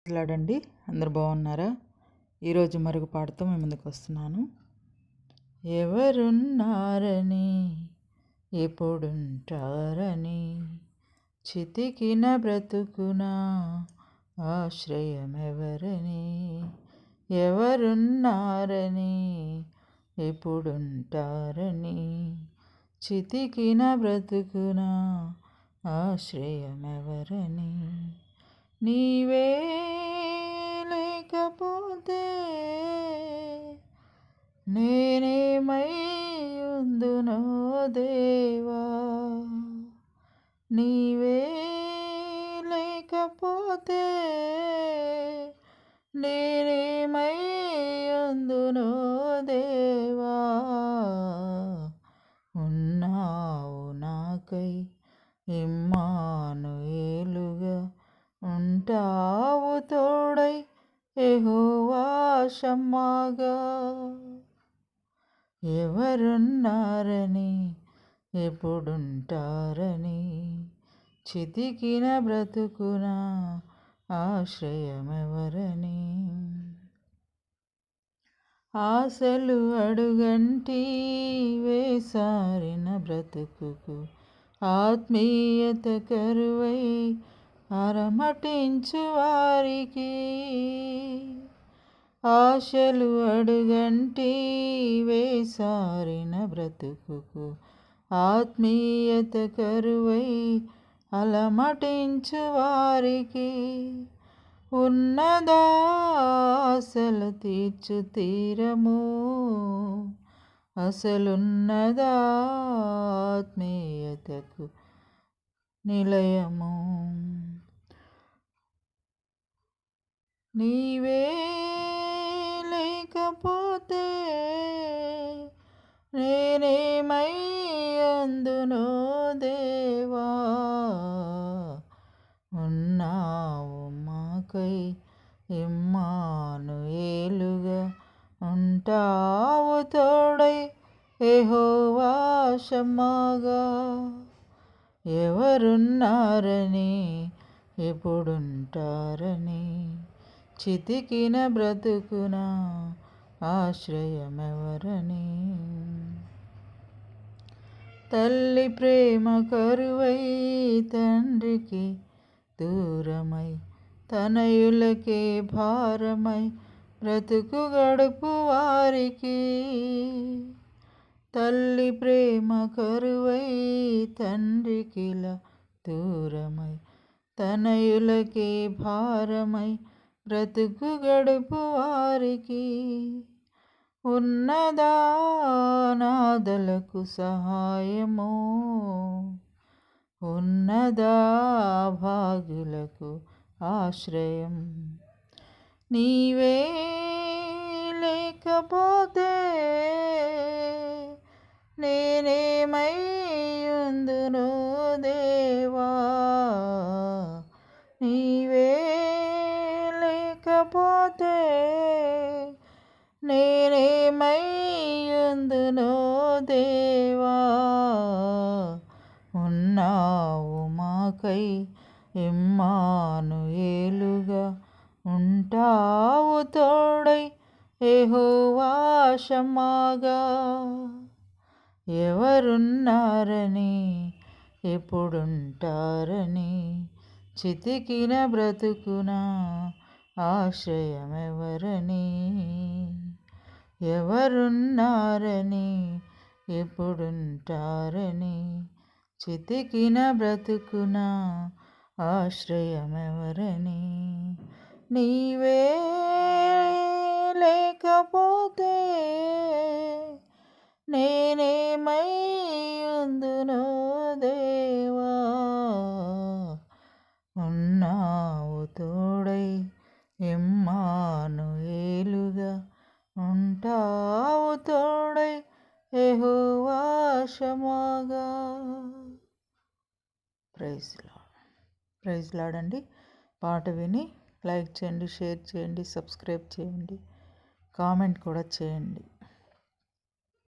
మాట్లాడండి. అందరు బాగున్నారా? ఈరోజు మరొక పాటతో మీ ముందుకు వస్తున్నాను. ఎవరున్నారని ఎప్పుడుంటారని చితికిన బ్రతుకున ఆశ్రయమెవరని, ఎవరున్నారని ఎప్పుడుంటారని చితికిన బ్రతుకున ఆశ్రయమెవరని, నీవే లేకపోతే నేనేమై ఉందునో దేవా, నీవే లేకపోతే నేనేమై ఉందునో దేవా, ఉన్నావు నాకై ఇమ్మానుయేలుగా, ఉంటావు తోడై యెహోవా షమ్మాగా. ఎవరున్నారని ఎప్పుడుంటారని చితికిన బ్రతుకున ఆశ్రయమెవరని, ఆశలు అడుగంటి వేసారిన బ్రతుకుకు ఆత్మీయత కరువై అరమటించు వారికి, ఆశలు అడుగంటి వేసారిన బ్రతుకుకు ఆత్మీయత కరువై అలమటించు వారికి, ఉన్నదా ఆశలు తీర్చు తీరము, అసలున్నదా ఆత్మీయతకు నిలయము, నీవే లేకపోతే నేనేమై అందునో దేవా, ఉన్నావు మాకై ఇమ్మానుయేలుగా, ఉంటావు తోడై యెహోవా షమ్మాగా. ఎవరున్నారని ఎప్పుడుంటారని చితికిన బ్రతుకున ఆశ్రయమెవరని, తల్లి ప్రేమ కరువై తండ్రికి దూరమై తనయులకే భారమై బ్రతుకు గడుపు వారికి, తల్లి ప్రేమ కరువై తండ్రికిలా దూరమై తనయులకే భారమై బ్రతుకు గడుపు వారికి, ఉన్నదా నాదలకు సహాయము, ఉన్నదా భాగ్యులకు ఆశ్రయం, నీవే లేకపోతే నేనేమై ఉందునో దేవా, నీవే లేకపోతే నేనేమై ఉందునో దేవా, ఉన్నావు మాకై ఇమ్మానుయేలుగా, ఉంటావు తోడై యెహోవా షమ్మాగా. ఎవరున్నారని ఎప్పుడుంటారని చితికిన బ్రతుకున ఆశ్రయమెవరని, ఎవరున్నారని ఎప్పుడుంటారని చితికిన బ్రతుకున ఆశ్రయమెవరని, నీవే లేకపోతే నేనేమై ఉందునో దేవా, ఉన్నావు తోడై ఇమ్మానుయేలుగా, ఉంటావు తోడై యెహోవా షమ్మాగా. ప్రైజ్ లార్డ్ అండి. పాట విని లైక్ చేయండి, షేర్ చేయండి, సబ్స్క్రైబ్ చేయండి, కామెంట్ కూడా చేయండి.